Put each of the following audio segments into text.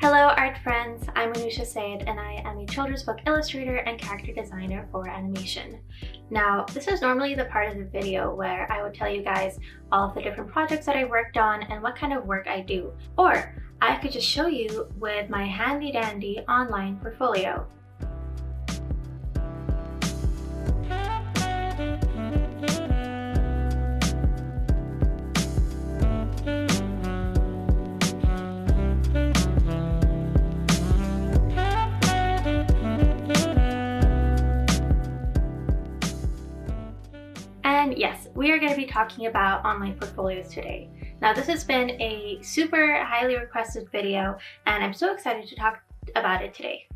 Hello art friends, I'm Anoosha Syed and I am a children's book illustrator and character designer for animation. Now, this is normally the part of the video where I would tell you guys all of the different projects that I worked on and what kind of work I do. Or I could just show you with my handy dandy online portfolio. And yes, we are going to be talking about online portfolios today. Now, this has been a super highly requested video, and I'm so excited to talk about it today.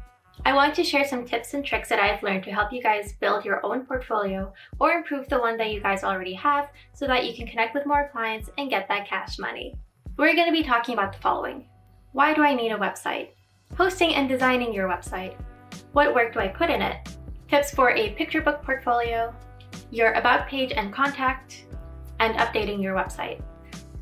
I want to share some tips and tricks that I've learned to help you guys build your own portfolio or improve the one that you guys already have so that you can connect with more clients and get that cash money. We're going to be talking about the following. Why do I need a website? Hosting and designing your website. What work do I put in it? Tips for a picture book portfolio, your about page and contact, and updating your website.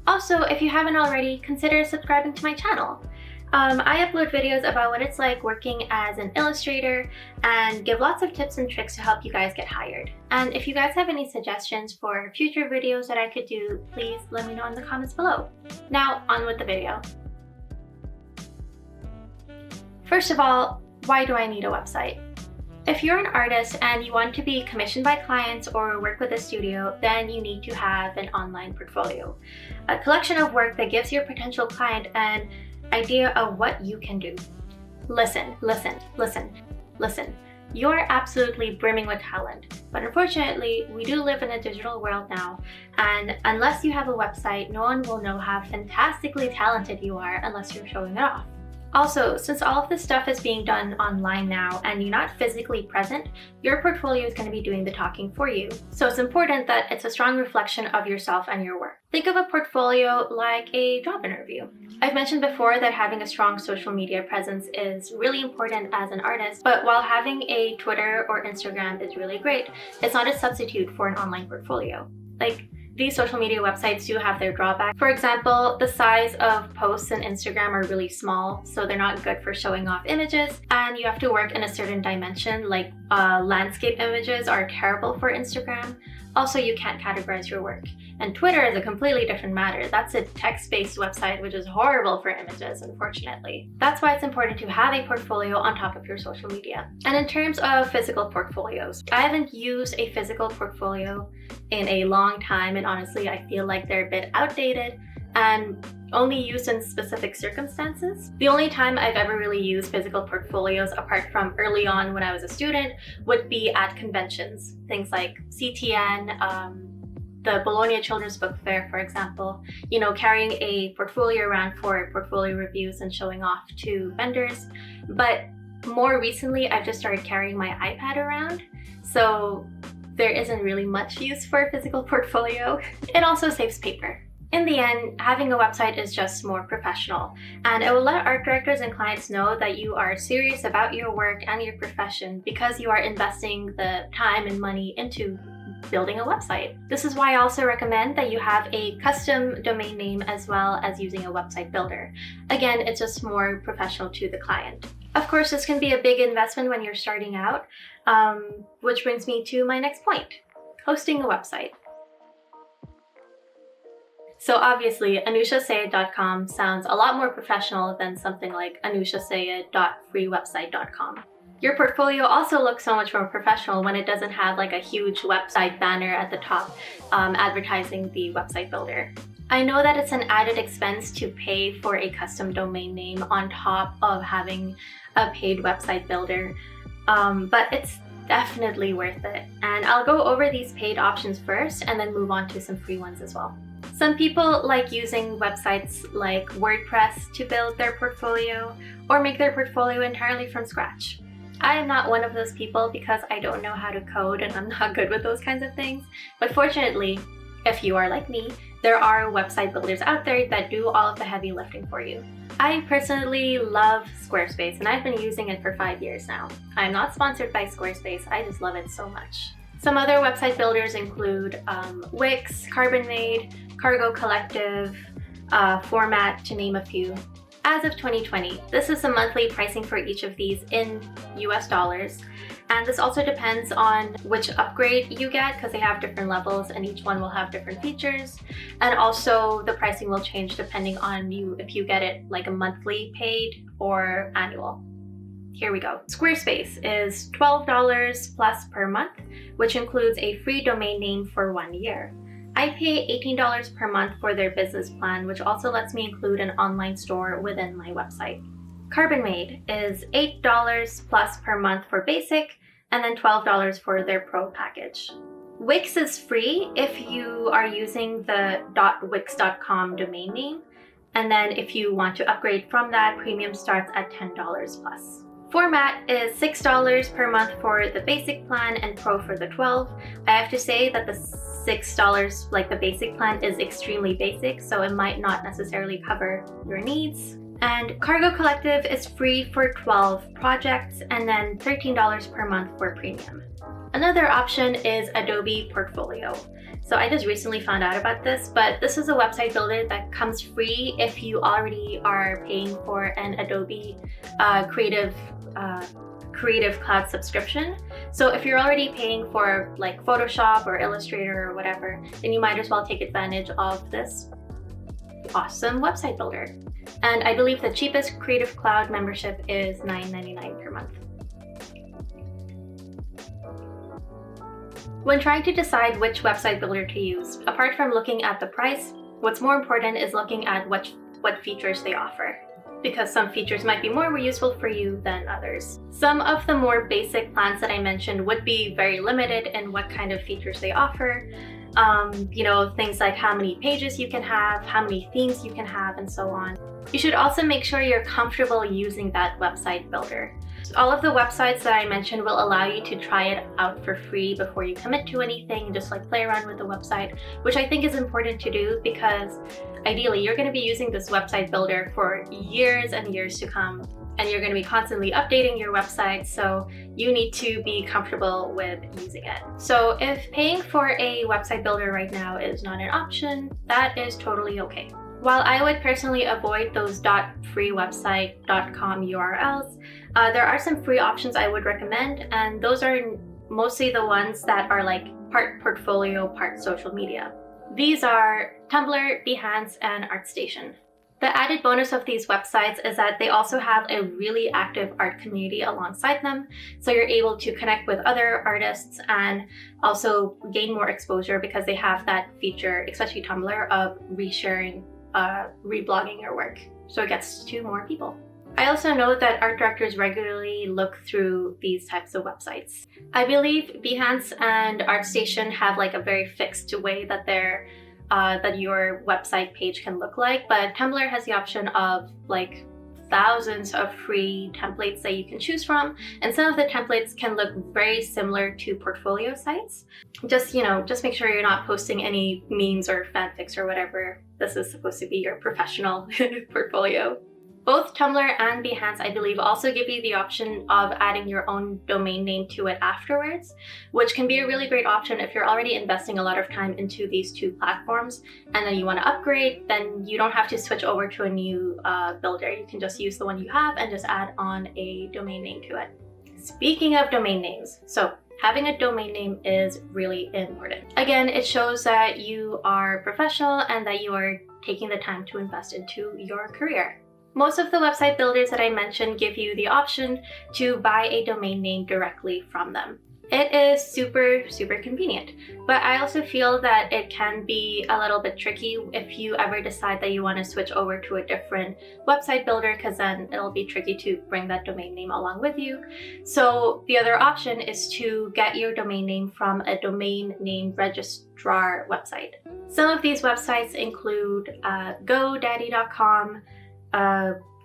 Also, if you haven't already, consider subscribing to my channel. I upload videos about what it's like working as an illustrator and give lots of tips and tricks to help you guys get hired. And if you guys have any suggestions for future videos that I could do, please let me know in the comments below. Now, on with the video. First of all, why do I need a website? If you're an artist and you want to be commissioned by clients or work with a studio, then you need to have an online portfolio. A collection of work that gives your potential client an idea of what you can do. Listen. You're absolutely brimming with talent, but unfortunately, we do live in a digital world now, and unless you have a website, no one will know how fantastically talented you are unless you're showing it off. Also, since all of this stuff is being done online now and you're not physically present, your portfolio is going to be doing the talking for you. So it's important that it's a strong reflection of yourself and your work. Think of a portfolio like a job interview. I've mentioned before that having a strong social media presence is really important as an artist, but while having a Twitter or Instagram is really great, it's not a substitute for an online portfolio. These social media websites do have their drawbacks. For example, the size of posts in Instagram are really small, so they're not good for showing off images, and you have to work in a certain dimension, like landscape images are terrible for Instagram. Also, you can't categorize your work. And Twitter is a completely different matter. That's a text-based website, which is horrible for images, unfortunately. That's why it's important to have a portfolio on top of your social media. And in terms of physical portfolios, I haven't used a physical portfolio in a long time, and honestly, I feel like they're a bit outdated and only used in specific circumstances. The only time I've ever really used physical portfolios, apart from early on when I was a student, would be at conventions. Things like CTN, the Bologna Children's Book Fair, for example. You know, carrying a portfolio around for portfolio reviews and showing off to vendors. But more recently, I've just started carrying my iPad around, so there isn't really much use for a physical portfolio. It also saves paper. In the end, having a website is just more professional, and it will let art directors and clients know that you are serious about your work and your profession because you are investing the time and money into building a website. This is why I also recommend that you have a custom domain name as well as using a website builder. Again, it's just more professional to the client. Of course, this can be a big investment when you're starting out, which brings me to my next point, hosting a website. So obviously, AnooshaSayed.com sounds a lot more professional than something like AnooshaSayed.freewebsite.com. Your portfolio also looks so much more professional when it doesn't have like a huge website banner at the top advertising the website builder. I know that it's an added expense to pay for a custom domain name on top of having a paid website builder, but it's definitely worth it. And I'll go over these paid options first and then move on to some free ones as well. Some people like using websites like WordPress to build their portfolio or make their portfolio entirely from scratch. I am not one of those people because I don't know how to code and I'm not good with those kinds of things. But fortunately, if you are like me, there are website builders out there that do all of the heavy lifting for you. I personally love Squarespace and I've been using it for 5 years now. I'm not sponsored by Squarespace, I just love it so much. Some other website builders include Wix, Carbon Made, Cargo Collective, Format, to name a few. As of 2020, this is the monthly pricing for each of these in US dollars. And this also depends on which upgrade you get because they have different levels and each one will have different features. And also the pricing will change depending on if you get it like a monthly paid or annual. Here we go. Squarespace is $12 plus per month, which includes a free domain name for 1 year. I pay $18 per month for their business plan, which also lets me include an online store within my website. Carbon-Made is $8 plus per month for basic, and then $12 for their pro package. Wix is free if you are using the .wix.com domain name, and then if you want to upgrade from that, premium starts at $10 plus. Format is $6 per month for the basic plan and pro for the $12. I have to say that the $6, like the basic plan, is extremely basic, so it might not necessarily cover your needs. And Cargo Collective is free for 12 projects and then $13 per month for premium. Another option is Adobe Portfolio. So I just recently found out about this, but this is a website builder that comes free if you already are paying for an Adobe Creative Cloud subscription. So if you're already paying for like Photoshop or Illustrator or whatever, then you might as well take advantage of this awesome website builder. And I believe the cheapest Creative Cloud membership is $9.99 per month. When trying to decide which website builder to use, apart from looking at the price, what's more important is looking at what features they offer, because some features might be more useful for you than others. Some of the more basic plans that I mentioned would be very limited in what kind of features they offer. Things like how many pages you can have, how many themes you can have, and so on. You should also make sure you're comfortable using that website builder. All of the websites that I mentioned will allow you to try it out for free before you commit to anything, just like play around with the website, which I think is important to do because ideally you're going to be using this website builder for years and years to come, and you're going to be constantly updating your website, so you need to be comfortable with using it. So if paying for a website builder right now is not an option, that is totally okay. While I would personally avoid those .freewebsite.com URLs, there are some free options I would recommend, and those are mostly the ones that are like part portfolio, part social media. These are Tumblr, Behance, and ArtStation. The added bonus of these websites is that they also have a really active art community alongside them, so you're able to connect with other artists and also gain more exposure because they have that feature, especially Tumblr, of resharing, reblogging your work, so it gets to more people. I also know that art directors regularly look through these types of websites. I believe Behance and ArtStation have like a very fixed way that that your website page can look like, but Tumblr has the option of like thousands of free templates that you can choose from, and some of the templates can look very similar to portfolio sites. Just make sure you're not posting any memes or fanfics or whatever. This is supposed to be your professional portfolio. Both Tumblr and Behance, I believe, also give you the option of adding your own domain name to it afterwards, which can be a really great option if you're already investing a lot of time into these two platforms and then you want to upgrade. Then you don't have to switch over to a new builder. You can just use the one you have and just add on a domain name to it. Speaking of domain names, so having a domain name is really important. Again, it shows that you are professional and that you are taking the time to invest into your career. Most of the website builders that I mentioned give you the option to buy a domain name directly from them. It is super, super convenient, but I also feel that it can be a little bit tricky if you ever decide that you want to switch over to a different website builder, because then it'll be tricky to bring that domain name along with you. So the other option is to get your domain name from a domain name registrar website. Some of these websites include GoDaddy.com,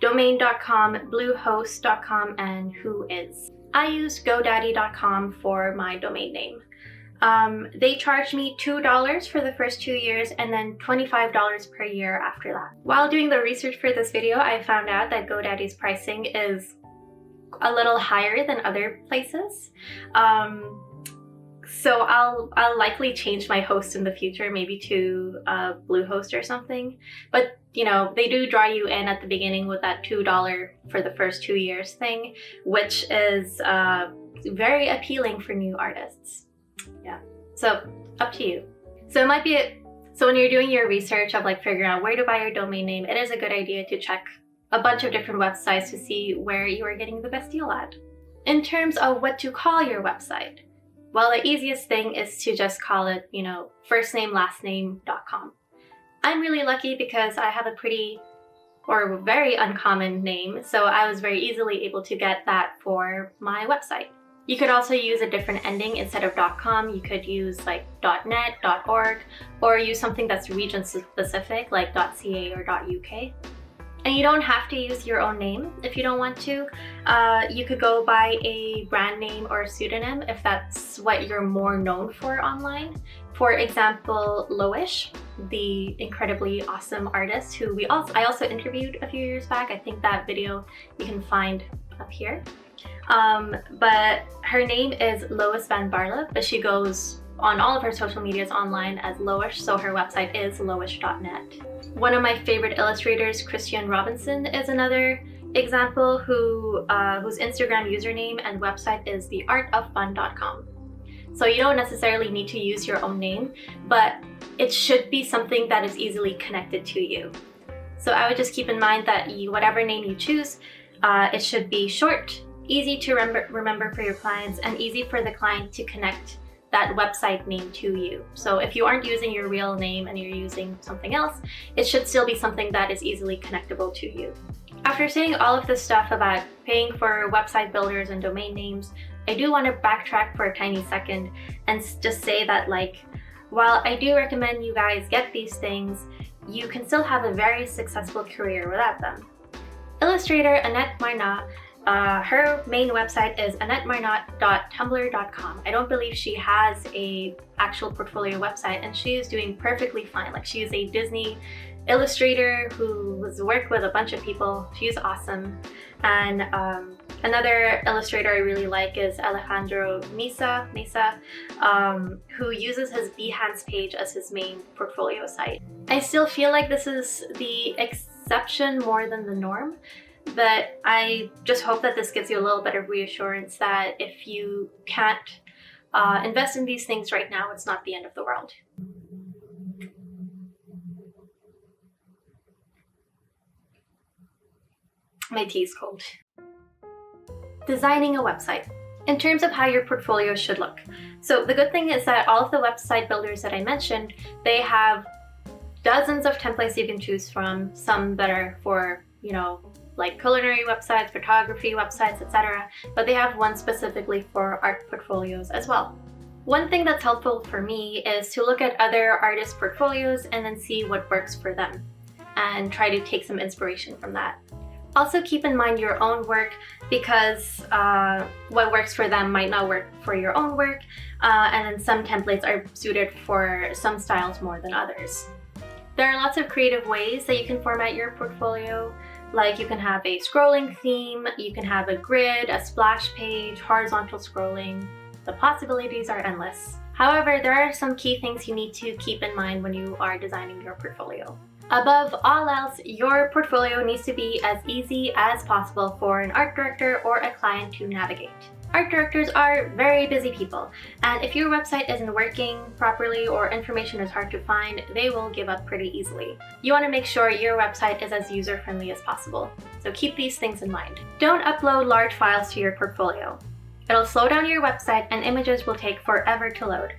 Domain.com, Bluehost.com, and Whois. I use GoDaddy.com for my domain name. They charge me $2 for the first 2 years and then $25 per year after that. While doing the research for this video, I found out that GoDaddy's pricing is a little higher than other places. So I'll likely change my host in the future, maybe to Bluehost or something. But they do draw you in at the beginning with that $2 for the first 2 years thing, which is very appealing for new artists. Yeah. So up to you. So it might be so when you're doing your research of like figuring out where to buy your domain name, it is a good idea to check a bunch of different websites to see where you are getting the best deal at. In terms of what to call your website, well, the easiest thing is to just call it, firstname.lastname.com. I'm really lucky because I have a pretty or very uncommon name, so I was very easily able to get that for my website. You could also use a different ending instead of .com. You could use like .net, .org, or use something that's region specific like .ca or .uk. And you don't have to use your own name if you don't want to. You could go by a brand name or a pseudonym if that's what you're more known for online. For example, Loish, the incredibly awesome artist who I also interviewed a few years back. I think that video you can find up here. But her name is Lois Van Barle, but she goes on all of her social medias online as Loish, so her website is loish.net. One of my favorite illustrators, Christian Robinson, is another example whose Instagram username and website is theartoffun.com. So you don't necessarily need to use your own name, but it should be something that is easily connected to you. So I would just keep in mind that whatever name you choose, it should be short, easy to remember for your clients, and easy for the client to connect that website name to you. So if you aren't using your real name and you're using something else, it should still be something that is easily connectable to you. After saying all of this stuff about paying for website builders and domain names, I do want to backtrack for a tiny second and just say that while I do recommend you guys get these things, you can still have a very successful career without them. Illustrator Annette Marnot, her main website is annettemarnot.tumblr.com. I don't believe she has a actual portfolio website, and she is doing perfectly fine. She is a Disney illustrator who has worked with a bunch of people. She's awesome. And another illustrator I really like is Alejandro Mesa, who uses his Behance page as his main portfolio site. I still feel like this is the exception more than the norm. But I just hope that this gives you a little bit of reassurance that if you can't invest in these things right now, it's not the end of the world. My tea is cold. Designing a website. In terms of how your portfolio should look. So the good thing is that all of the website builders that I mentioned, they have dozens of templates you can choose from, some that are for, like culinary websites, photography websites, etc. But they have one specifically for art portfolios as well. One thing that's helpful for me is to look at other artists' portfolios and then see what works for them and try to take some inspiration from that. Also keep in mind your own work because what works for them might not work for your own work, and then some templates are suited for some styles more than others. There are lots of creative ways that you can format your portfolio. Like you can have a scrolling theme, you can have a grid, a splash page, horizontal scrolling. The possibilities are endless. However, there are some key things you need to keep in mind when you are designing your portfolio. Above all else, your portfolio needs to be as easy as possible for an art director or a client to navigate. Art directors are very busy people, and if your website isn't working properly or information is hard to find, they will give up pretty easily. You want to make sure your website is as user-friendly as possible, so keep these things in mind. Don't upload large files to your portfolio. It'll slow down your website and images will take forever to load.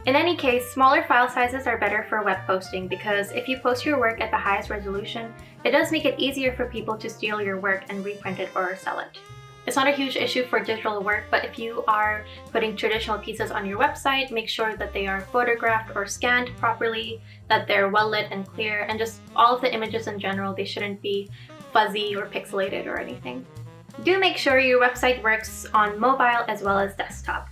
In any case, smaller file sizes are better for web posting because if you post your work at the highest resolution, it does make it easier for people to steal your work and reprint it or sell it. It's not a huge issue for digital work, but if you are putting traditional pieces on your website, make sure that they are photographed or scanned properly, that they're well lit and clear, and just all of the images in general, they shouldn't be fuzzy or pixelated or anything. Do make sure your website works on mobile as well as desktop.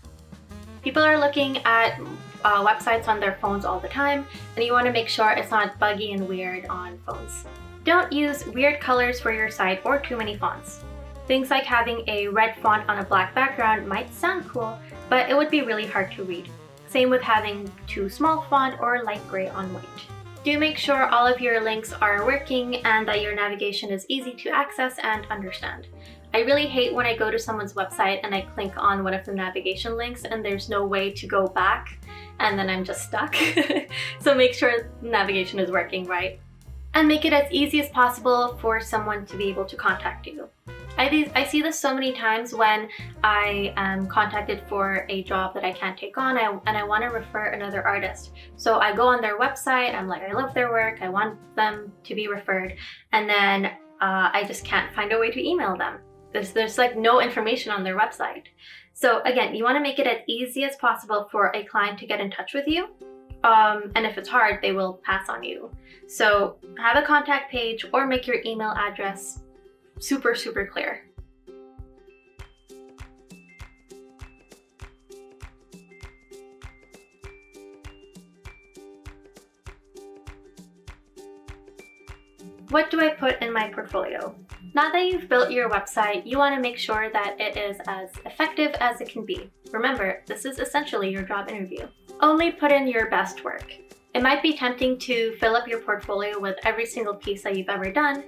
People are looking at websites on their phones all the time, and you want to make sure it's not buggy and weird on phones. Don't use weird colors for your site or too many fonts. Things like having a red font on a black background might sound cool, but it would be really hard to read. Same with having too small font or light gray on white. Do make sure all of your links are working and that your navigation is easy to access and understand. I really hate when I go to someone's website and I click on one of the navigation links and there's no way to go back and then I'm just stuck. So make sure navigation is working right. And make it as easy as possible for someone to be able to contact you. I see this so many times when I am contacted for a job that I can't take on and I want to refer another artist. So I go on their website, I'm like, I love their work, I want them to be referred, and then I just can't find a way to email them. There's like no information on their website. So again, you want to make it as easy as possible for a client to get in touch with you. And if it's hard, they will pass on you. So have a contact page or make your email address super clear. What do I put in my portfolio? Now that you've built your website, you want to make sure that it is as effective as it can be. Remember, this is essentially your job interview. Only put in your best work. It might be tempting to fill up your portfolio with every single piece that you've ever done,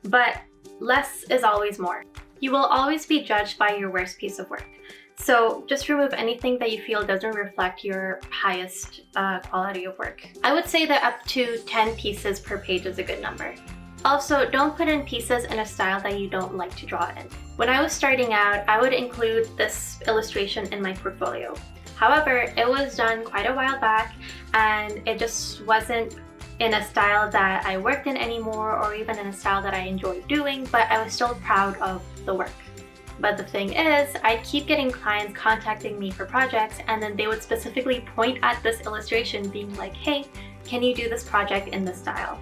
but less is always more. You will always be judged by your worst piece of work. So just remove anything that you feel doesn't reflect your highest quality of work. I would say that up to 10 pieces per page is a good number. Also, don't put in pieces in a style that you don't like to draw in. When I was starting out, I would include this illustration in my portfolio. However, it was done quite a while back and it just wasn't in a style that I worked in anymore or even in a style that I enjoyed doing, but I was still proud of the work. But the thing is, I'd keep getting clients contacting me for projects and then they would specifically point at this illustration being like, hey, can you do this project in this style?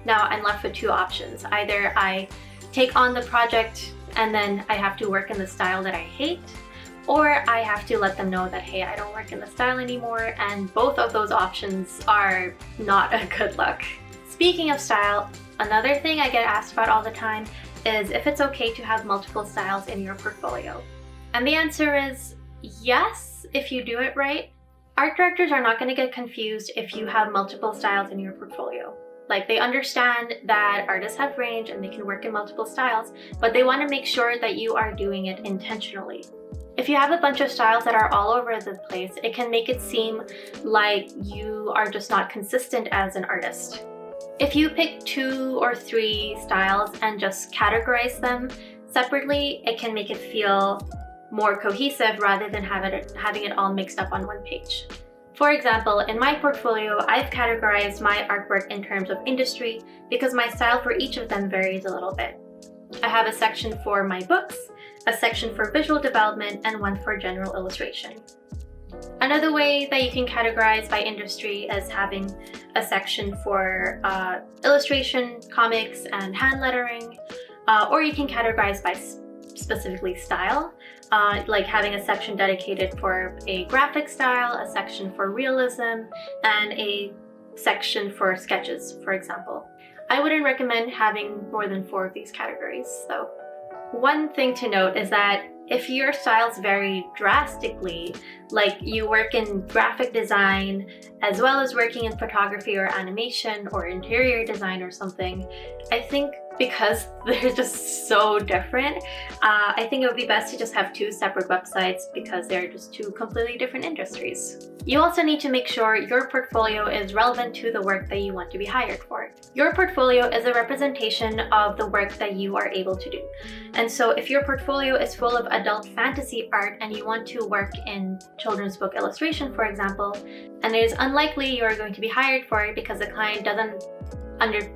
Now I'm left with two options. Either I take on the project and then I have to work in the style that I hate, or I have to let them know that, hey, I don't work in the style anymore, and both of those options are not a good look. Speaking of style, another thing I get asked about all the time is if it's okay to have multiple styles in your portfolio. And the answer is yes, if you do it right. Art directors are not going to get confused if you have multiple styles in your portfolio. Like, they understand that artists have range and they can work in multiple styles, but they want to make sure that you are doing it intentionally. If you have a bunch of styles that are all over the place, it can make it seem like you are just not consistent as an artist. If you pick 2 or 3 styles and just categorize them separately, it can make it feel more cohesive rather than having it all mixed up on one page. For example, in my portfolio, I've categorized my artwork in terms of industry because my style for each of them varies a little bit. I have a section for my books, a section for visual development, and one for general illustration. Another way that you can categorize by industry is having a section for illustration, comics, and hand lettering, or you can categorize by specifically style, like having a section dedicated for a graphic style, a section for realism, and a section for sketches, for example. I wouldn't recommend having more than 4 of these categories, though. One thing to note is that if your styles vary drastically, like you work in graphic design as well as working in photography or animation or interior design or something, I think because they're just so different, I think it would be best to just have 2 separate websites because they're just 2 completely different industries. You also need to make sure your portfolio is relevant to the work that you want to be hired for. Your portfolio is a representation of the work that you are able to do. And so if your portfolio is full of adult fantasy art and you want to work in children's book illustration, for example, and it is unlikely you are going to be hired for it because the client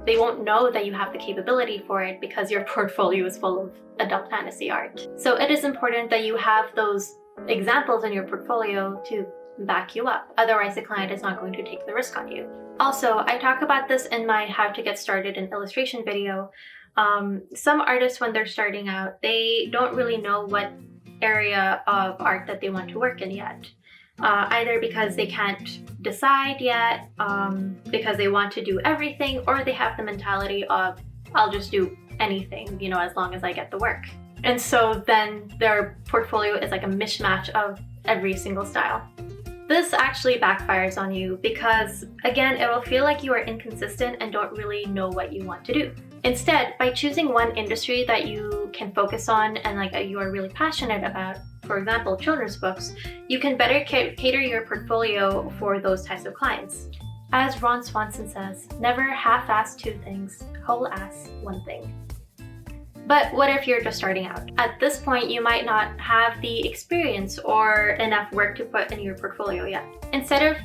they won't know that you have the capability for it because your portfolio is full of adult fantasy art. So it is important that you have those examples in your portfolio to back you up. Otherwise, the client is not going to take the risk on you. Also, I talk about this in my How to Get Started in Illustration video. Some artists, when they're starting out, they don't really know what area of art that they want to work in yet. Either because they can't decide yet, because they want to do everything, or they have the mentality of, I'll just do anything, as long as I get the work. And so then their portfolio is like a mishmash of every single style. This actually backfires on you because, again, it will feel like you are inconsistent and don't really know what you want to do. Instead, by choosing one industry that you can focus on and you are really passionate about, for example, children's books, you can better cater your portfolio for those types of clients. As Ron Swanson says, never half-ass two things, whole-ass one thing. But what if you're just starting out? At this point, you might not have the experience or enough work to put in your portfolio yet. Instead of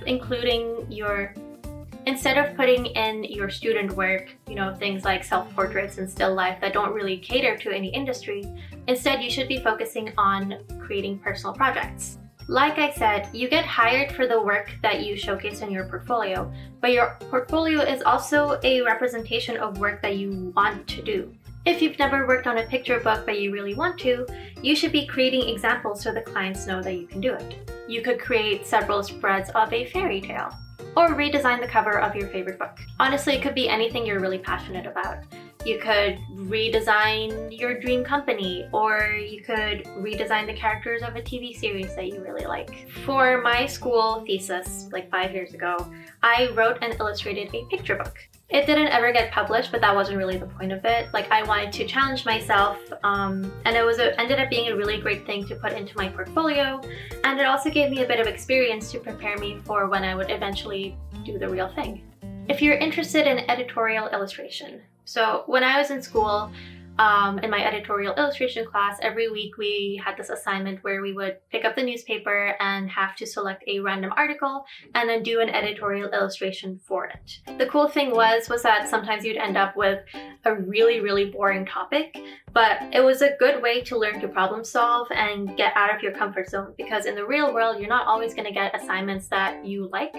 putting in your student work, things like self-portraits and still life that don't really cater to any industry, instead you should be focusing on creating personal projects. Like I said, you get hired for the work that you showcase in your portfolio, but your portfolio is also a representation of work that you want to do. If you've never worked on a picture book but you really want to, you should be creating examples so the clients know that you can do it. You could create several spreads of a fairy tale, or redesign the cover of your favorite book. Honestly, it could be anything you're really passionate about. You could redesign your dream company, or you could redesign the characters of a TV series that you really like. For my school thesis, 5 years ago, I wrote and illustrated a picture book. It didn't ever get published, but that wasn't really the point of it. I wanted to challenge myself, and it ended up being a really great thing to put into my portfolio, and it also gave me a bit of experience to prepare me for when I would eventually do the real thing. If you're interested in editorial illustration, so when I was in school, in my editorial illustration class, every week we had this assignment where we would pick up the newspaper and have to select a random article and then do an editorial illustration for it. The cool thing was that sometimes you'd end up with a really, really boring topic, but it was a good way to learn to problem solve and get out of your comfort zone, because in the real world, you're not always going to get assignments that you like.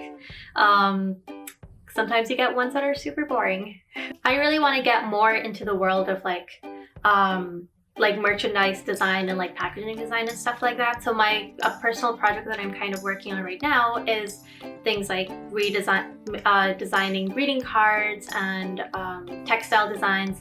Sometimes you get ones that are super boring. I really want to get more into the world of merchandise design and packaging design and stuff like that. So a personal project that I'm kind of working on right now is things like designing greeting cards and textile designs,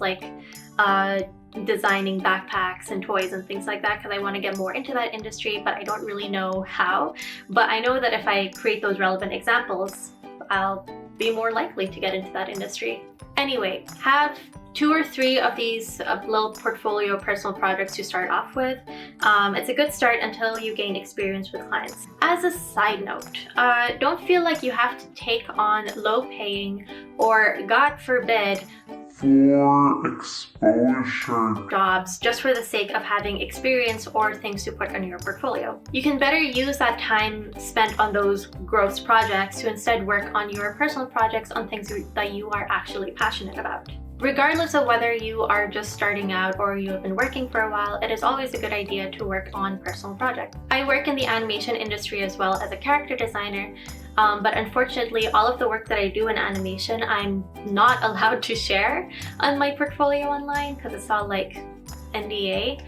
designing backpacks and toys and things like that, because I want to get more into that industry, but I don't really know how. But I know that if I create those relevant examples, I'll be more likely to get into that industry. Anyway, have 2 or 3 of these little portfolio personal projects to start off with. It's a good start until you gain experience with clients. As a side note, don't feel like you have to take on low-paying or, God forbid, for exposure jobs just for the sake of having experience or things to put on your portfolio. You can better use that time spent on those gross projects to instead work on your personal projects on things that you are actually passionate about. Regardless of whether you are just starting out or you have been working for a while, it is always a good idea to work on personal projects. I work in the animation industry as well as a character designer, but unfortunately all of the work that I do in animation I'm not allowed to share on my portfolio online because it's all NDA.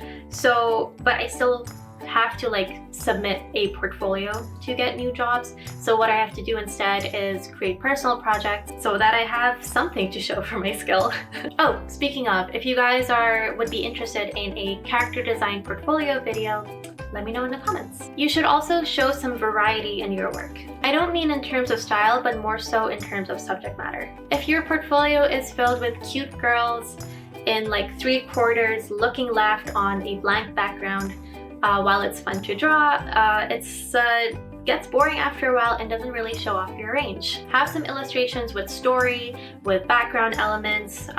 But I still have to submit a portfolio to get new jobs. So what I have to do instead is create personal projects so that I have something to show for my skill. Oh, speaking of, if you guys would be interested in a character design portfolio video, let me know in the comments. You should also show some variety in your work. I don't mean in terms of style, but more so in terms of subject matter. If your portfolio is filled with cute girls in 3/4 looking left on a blank background, while it's fun to draw, it gets boring after a while and doesn't really show off your range. Have some illustrations with story, with background elements,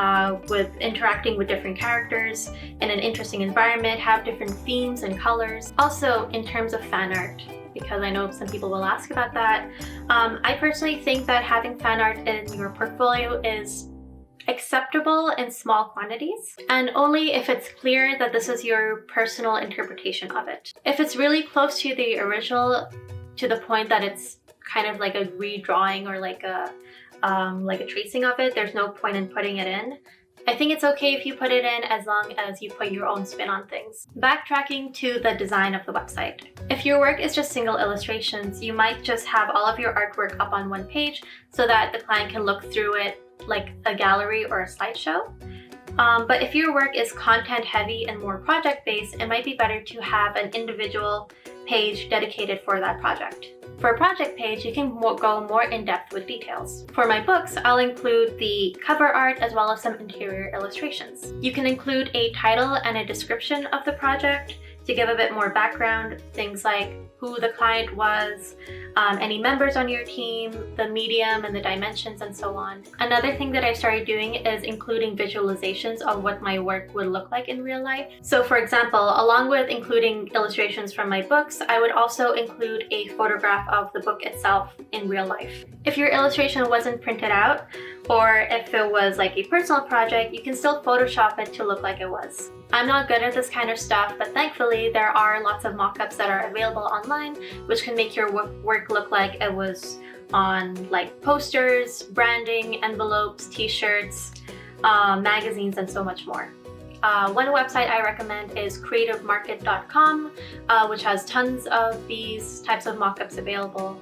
with interacting with different characters in an interesting environment, have different themes and colors. Also, in terms of fan art, because I know some people will ask about that, I personally think that having fan art in your portfolio is acceptable in small quantities, and only if it's clear that this is your personal interpretation of it. If it's really close to the original, to the point that it's kind of like a redrawing or like a tracing of it, there's no point in putting it in. I think it's okay if you put it in as long as you put your own spin on things. Backtracking to the design of the website. If your work is just single illustrations, you might just have all of your artwork up on one page so that the client can look through it like a gallery or a slideshow. But if your work is content heavy and more project based, it might be better to have an individual page dedicated for that project. For a project page, you can go more in depth with details. For my books, I'll include the cover art as well as some interior illustrations. You can include a title and a description of the project to give a bit more background, things like who the client was, any members on your team, the medium and the dimensions, and so on. Another thing that I started doing is including visualizations of what my work would look like in real life. So for example, along with including illustrations from my books, I would also include a photograph of the book itself in real life. If your illustration wasn't printed out, or if it was like a personal project, you can still Photoshop it to look like it was. I'm not good at this kind of stuff, but thankfully there are lots of mock-ups that are available online, which can make your work look like it was on like posters, branding, envelopes, t-shirts, magazines, and so much more. One website I recommend is creativemarket.com, which has tons of these types of mock-ups available.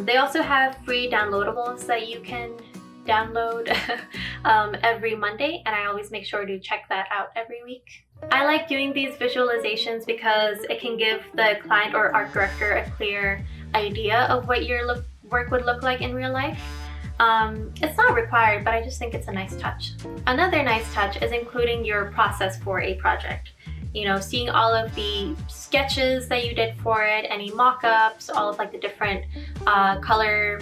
They also have free downloadables that you can download every Monday, and I always make sure to check that out every week. I like doing these visualizations because it can give the client or art director a clear idea of what your work would look like in real life. It's not required, but I just think it's a nice touch. Another nice touch is including your process for a project. You know, seeing all of the sketches that you did for it, any mock-ups, all of like the different color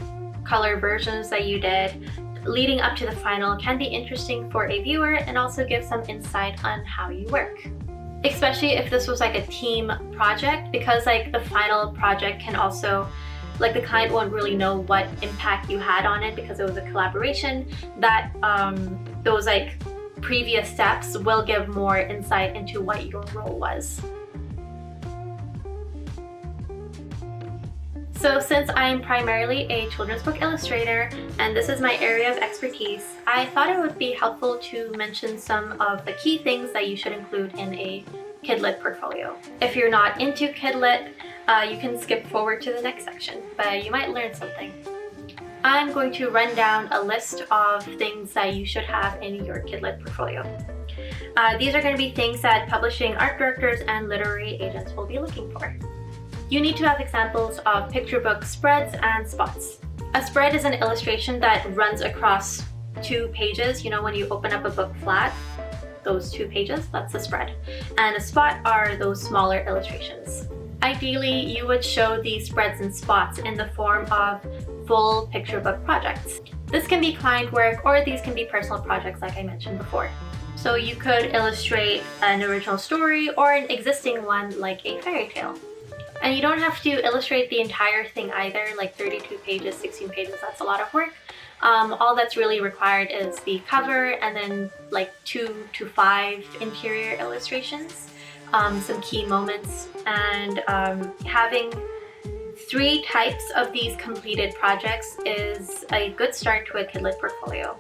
versions that you did leading up to the final can be interesting for a viewer and also give some insight on how you work. Especially if this was like a team project, because like the final project can also, like the client won't really know what impact you had on it because it was a collaboration, that those like previous steps will give more insight into what your role was. So since I am primarily a children's book illustrator and this is my area of expertise, I thought it would be helpful to mention some of the key things that you should include in a Kidlit portfolio. If you're not into Kidlit, you can skip forward to the next section, but you might learn something. I'm going to run down a list of things that you should have in your Kidlit portfolio. These are going to be things that publishing art directors and literary agents will be looking for. You need to have examples of picture book spreads and spots. A spread is an illustration that runs across 2 pages. You know, when you open up a book flat, those 2 pages, that's a spread. And a spot are those smaller illustrations. Ideally, you would show these spreads and spots in the form of full picture book projects. This can be client work, or these can be personal projects like I mentioned before. So you could illustrate an original story or an existing one like a fairy tale. And you don't have to illustrate the entire thing either, like 32 pages, 16 pages, that's a lot of work. All that's really required is the cover and then like 2 to 5 interior illustrations, some key moments, and having 3 types of these completed projects is a good start to a Kidlit portfolio.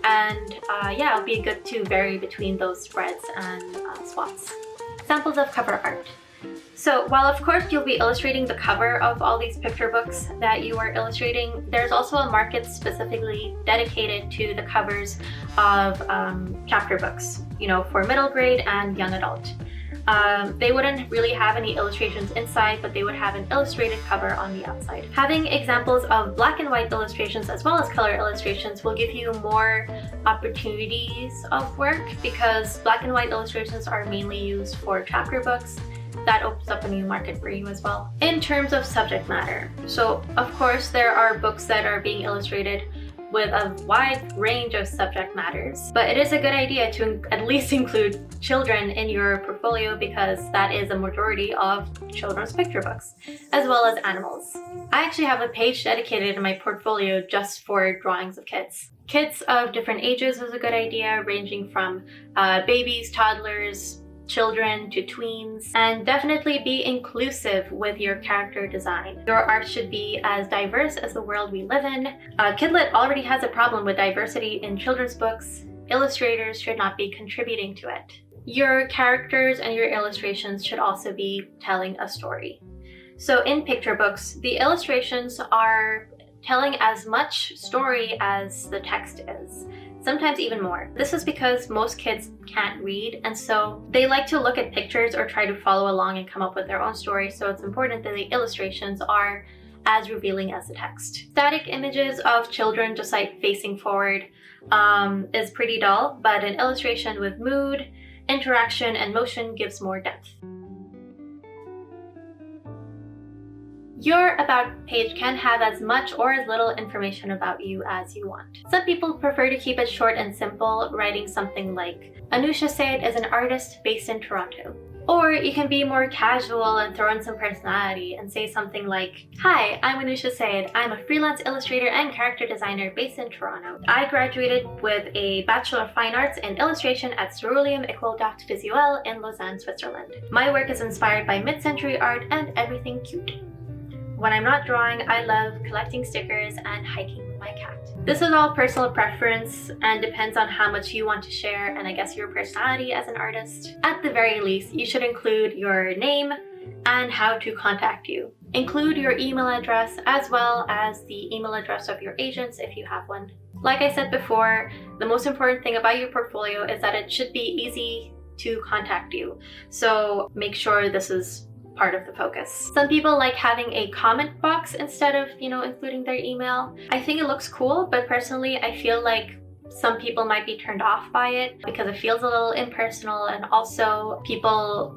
And yeah, it'll be good to vary between those spreads and spots. Examples of cover art. So while of course you'll be illustrating the cover of all these picture books that you are illustrating, there's also a market specifically dedicated to the covers of chapter books, you know, for middle grade and young adult. They wouldn't really have any illustrations inside, but they would have an illustrated cover on the outside. Having examples of black and white illustrations as well as color illustrations will give you more opportunities of work, because black and white illustrations are mainly used for chapter books. That opens up a new market for you as well. In terms of subject matter, so of course there are books that are being illustrated with a wide range of subject matters, but it is a good idea to at least include children in your portfolio, because that is a majority of children's picture books, as well as animals. I actually have a page dedicated in my portfolio just for drawings of kids. Kids of different ages is a good idea, ranging from babies, toddlers, children to tweens, and definitely be inclusive with your character design. Your art should be as diverse as the world we live in. Kidlit already has a problem with diversity in children's books. Illustrators should not be contributing to it. Your characters and your illustrations should also be telling a story. So in picture books, the illustrations are telling as much story as the text is. sometimes even more. This is because most kids can't read, and so they like to look at pictures or try to follow along and come up with their own story, so it's important that the illustrations are as revealing as the text. Static images of children just like facing forward is pretty dull, but an illustration with mood, interaction, and motion gives more depth. Your About page can have as much or as little information about you as you want. Some people prefer to keep it short and simple, writing something like, Anoosha Syed is an artist based in Toronto. Or you can be more casual and throw in some personality and say something like, Hi, I'm Anoosha Syed. I'm a freelance illustrator and character designer based in Toronto. I graduated with a Bachelor of Fine Arts in Illustration at Ceruleum École d'Art Visuelle in Lausanne, Switzerland. My work is inspired by mid-century art and everything cute. When I'm not drawing, I love collecting stickers and hiking with my cat. This is all personal preference and depends on how much you want to share and I guess your personality as an artist. At the very least, you should include your name and how to contact you. Include your email address as well as the email address of your agents if you have one. Like I said before, the most important thing about your portfolio is that it should be easy to contact you. So make sure this is part of the focus. Some people like having a comment box instead of, including their email. I think it looks cool, but personally I feel like some people might be turned off by it because it feels a little impersonal, and also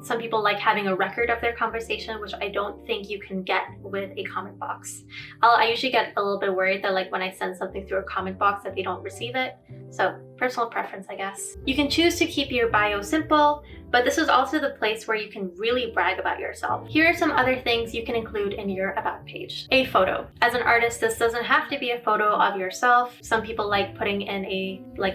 some people like having a record of their conversation, which I don't think you can get with a comment box. I usually get a little bit worried that like when I send something through a comment box that they don't receive it. So personal preference, I guess. You can choose to keep your bio simple, but this is also the place where you can really brag about yourself. Here are some other things you can include in your About page. A photo. As an artist, this doesn't have to be a photo of yourself. Some people like putting in a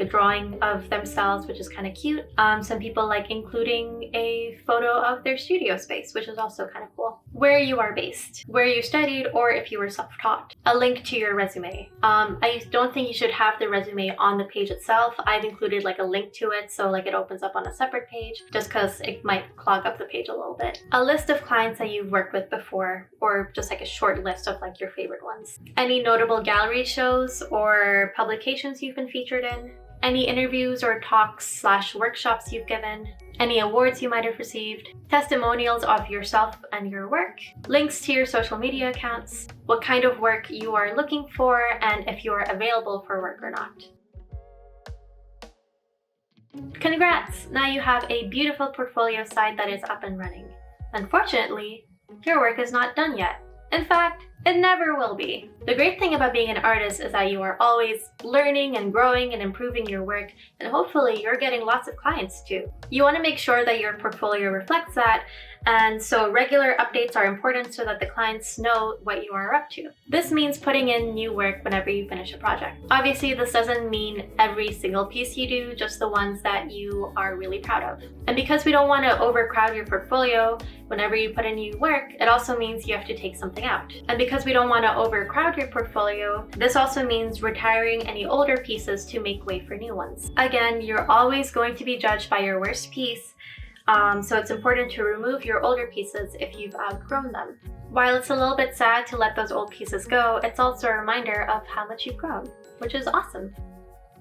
drawing of themselves, which is kind of cute. Some people like including a photo of their studio space, which is also kind of cool. Where you are based, where you studied, or if you were self-taught. A link to your resume. I don't think you should have the resume on the page itself. I've included like a link to it, so like it opens up on a separate page, just because it might clog up the page a little bit. A list of clients that you've worked with before, or just like a short list of like your favorite ones. Any notable gallery shows or publications you've been featured in. Any interviews or talks/workshops you've given. Any awards you might have received. Testimonials of yourself and your work. Links to your social media accounts. What kind of work you are looking for, and if you are available for work or not. Congrats! Now you have a beautiful portfolio site that is up and running. Unfortunately, your work is not done yet. In fact, it never will be. The great thing about being an artist is that you are always learning and growing and improving your work, and hopefully you're getting lots of clients too. You want to make sure that your portfolio reflects that, and so regular updates are important so that the clients know what you are up to. This means putting in new work whenever you finish a project. Obviously, this doesn't mean every single piece you do, just the ones that you are really proud of. And because we don't want to overcrowd your portfolio whenever you put in new work, it also means you have to take something out. And because we don't want to overcrowd your portfolio, this also means retiring any older pieces to make way for new ones. Again, you're always going to be judged by your worst piece, so it's important to remove your older pieces if you've outgrown them. While it's a little bit sad to let those old pieces go, it's also a reminder of how much you've grown, which is awesome.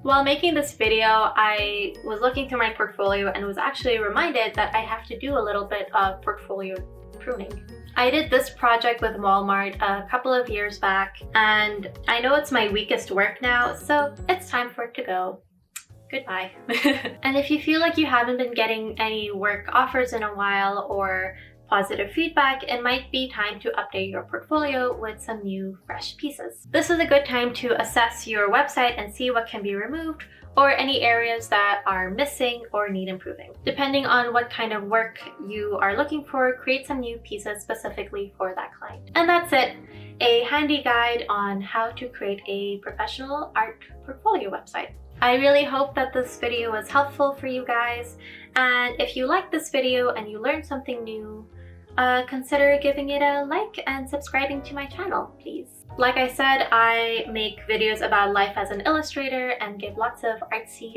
While making this video, I was looking through my portfolio and was actually reminded that I have to do a little bit of portfolio pruning. I did this project with Walmart a couple of years back, and I know it's my weakest work now, so it's time for it to go. Goodbye. And if you feel like you haven't been getting any work offers in a while or positive feedback, it might be time to update your portfolio with some new, fresh pieces. This is a good time to assess your website and see what can be removed or any areas that are missing or need improving. Depending on what kind of work you are looking for, create some new pieces specifically for that client. And that's it. A handy guide on how to create a professional art portfolio website. I really hope that this video was helpful for you guys, and if you liked this video and you learned something new, consider giving it a like and subscribing to my channel, please. Like I said, I make videos about life as an illustrator and give lots of artsy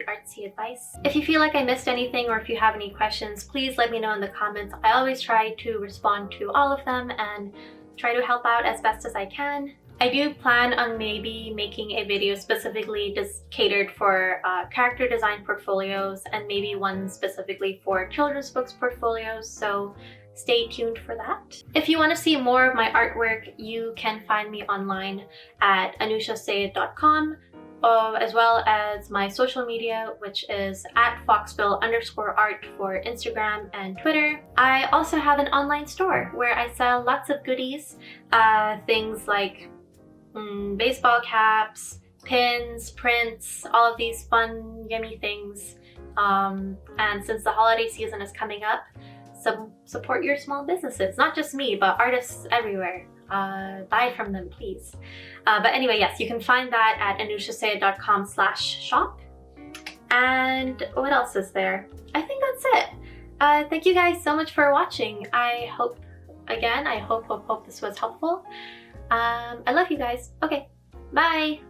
advice. If you feel like I missed anything or if you have any questions, please let me know in the comments. I always try to respond to all of them and try to help out as best as I can. I do plan on maybe making a video specifically just catered for character design portfolios, and maybe one specifically for children's books portfolios, so stay tuned for that. If you want to see more of my artwork, you can find me online at anooshasyed.com, as well as my social media, which is at foxbill_art for Instagram and Twitter. I also have an online store where I sell lots of goodies, things like baseball caps, pins, prints, all of these fun, yummy things. And since the holiday season is coming up, support your small businesses. Not just me, but artists everywhere. Buy from them, please. But anyway, yes, you can find that at anooshasyed.com/shop. And what else is there? I think that's it. Thank you guys so much for watching. I hope this was helpful. I love you guys. Okay, bye.